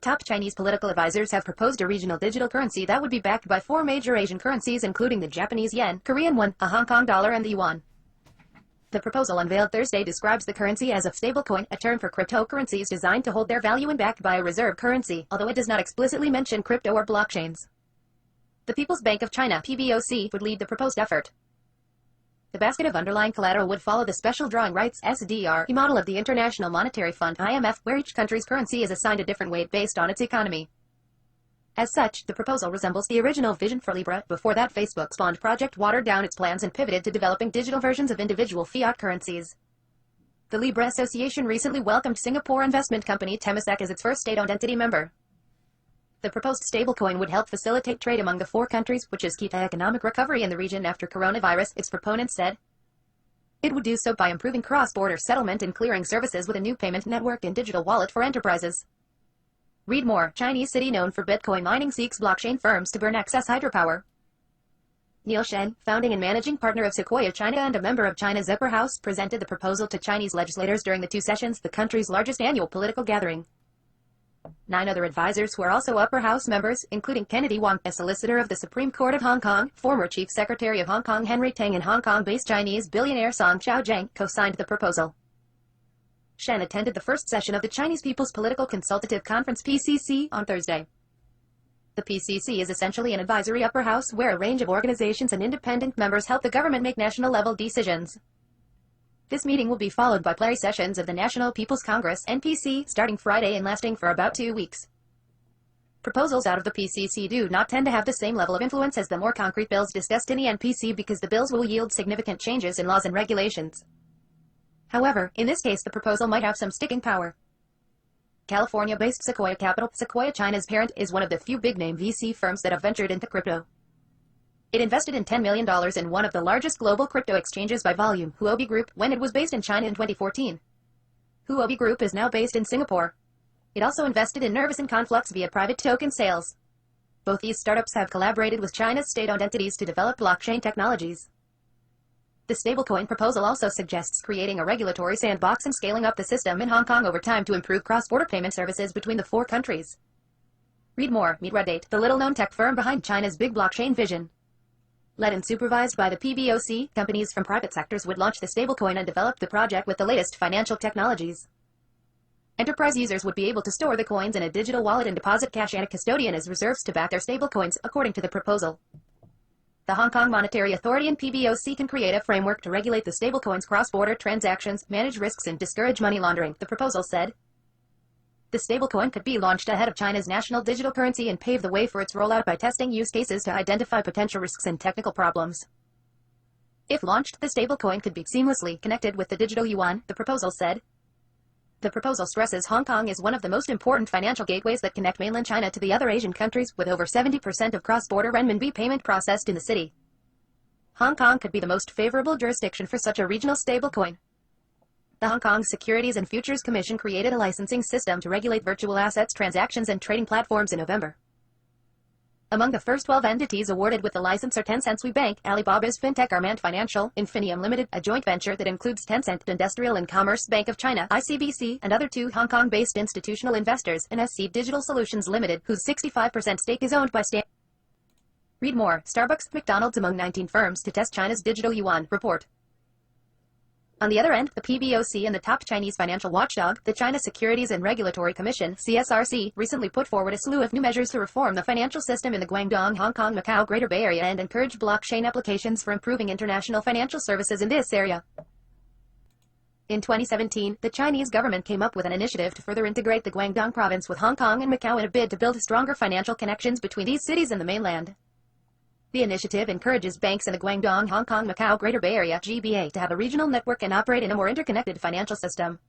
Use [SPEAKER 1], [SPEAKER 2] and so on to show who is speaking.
[SPEAKER 1] Top Chinese political advisors have proposed a regional digital currency that would be backed by 4 major Asian currencies including the Japanese yen, Korean won, a Hong Kong dollar and the yuan. The proposal unveiled Thursday describes the currency as a stablecoin, a term for cryptocurrencies designed to hold their value and backed by a reserve currency, although it does not explicitly mention crypto or blockchains. The People's Bank of China (PBOC) would lead the proposed effort. The basket of underlying collateral would follow the special drawing rights (SDR) model of the International Monetary Fund (IMF), where each country's currency is assigned a different weight based on its economy. As such, the proposal resembles the original vision for Libra. Before that, Facebook spawned Project watered down its plans and pivoted to developing digital versions of individual fiat currencies. The Libra Association recently welcomed Singapore investment company Temasek as its first state-owned entity member. The proposed stablecoin would help facilitate trade among the 4 countries, which is key to economic recovery in the region after coronavirus, its proponents said. It would do so by improving cross-border settlement and clearing services with a new payment network and digital wallet for enterprises. Read more. Chinese city known for Bitcoin mining seeks blockchain firms to burn excess hydropower. Neil Shen, founding and managing partner of Sequoia China and a member of China's Upper House, presented the proposal to Chinese legislators during the 2 sessions, the country's largest annual political gathering. 9 other advisors who are also Upper House members, including Kennedy Wong, a solicitor of the Supreme Court of Hong Kong, former Chief Secretary of Hong Kong Henry Tang and Hong Kong-based Chinese billionaire Song Xiaojiang, co-signed the proposal. Shen attended the first session of the Chinese People's Political Consultative Conference (PCC) on Thursday. The PCC is essentially an advisory upper house where a range of organizations and independent members help the government make national-level decisions. This meeting will be followed by plenary sessions of the National People's Congress (NPC) starting Friday and lasting for about 2 weeks. Proposals out of the PCC do not tend to have the same level of influence as the more concrete bills discussed in the NPC because the bills will yield significant changes in laws and regulations. However, in this case the proposal might have some sticking power. California-based Sequoia Capital, Sequoia China's parent, is one of the few big-name VC firms that have ventured into crypto. It invested in $10 million in one of the largest global crypto exchanges by volume, Huobi Group, when it was based in China in 2014. Huobi Group is now based in Singapore. It also invested in Nervous and Conflux via private token sales. Both these startups have collaborated with China's state-owned entities to develop blockchain technologies. The stablecoin proposal also suggests creating a regulatory sandbox and scaling up the system in Hong Kong over time to improve cross-border payment services between the 4 countries. Read more. Meet Reddate, the little-known tech firm behind China's big blockchain vision. Led and supervised by the PBOC, companies from private sectors would launch the stablecoin and develop the project with the latest financial technologies. Enterprise users would be able to store the coins in a digital wallet and deposit cash and a custodian as reserves to back their stablecoins, according to the proposal. The Hong Kong Monetary Authority and PBOC can create a framework to regulate the stablecoin's cross-border transactions, manage risks and discourage money laundering, the proposal said. The stablecoin could be launched ahead of China's national digital currency and pave the way for its rollout by testing use cases to identify potential risks and technical problems. If launched, the stablecoin could be seamlessly connected with the digital yuan, the proposal said. The proposal stresses Hong Kong is one of the most important financial gateways that connect mainland China to the other Asian countries, with over 70% of cross-border renminbi payment processed in the city. Hong Kong could be the most favorable jurisdiction for such a regional stablecoin. The Hong Kong Securities and Futures Commission created a licensing system to regulate virtual assets transactions and trading platforms in November. Among the first 12 entities awarded with the license are Tencent WeBank, Alibaba's fintech Armand Financial, Infinium Limited, a joint venture that includes Tencent, Industrial and Commerce Bank of China, ICBC, and other 2 Hong Kong-based institutional investors, and SC Digital Solutions Limited, whose 65% stake is owned by Read more. Starbucks, McDonald's among 19 firms to test China's digital yuan, report. On the other end, the PBOC and the top Chinese financial watchdog, the China Securities and Regulatory Commission (CSRC), recently put forward a slew of new measures to reform the financial system in the Guangdong, Hong Kong, Macau Greater Bay Area and encourage blockchain applications for improving international financial services in this area. In 2017, the Chinese government came up with an initiative to further integrate the Guangdong province with Hong Kong and Macau in a bid to build stronger financial connections between these cities and the mainland. The initiative encourages banks in the Guangdong, Hong Kong, Macau Greater Bay Area (GBA) to have a regional network and operate in a more interconnected financial system.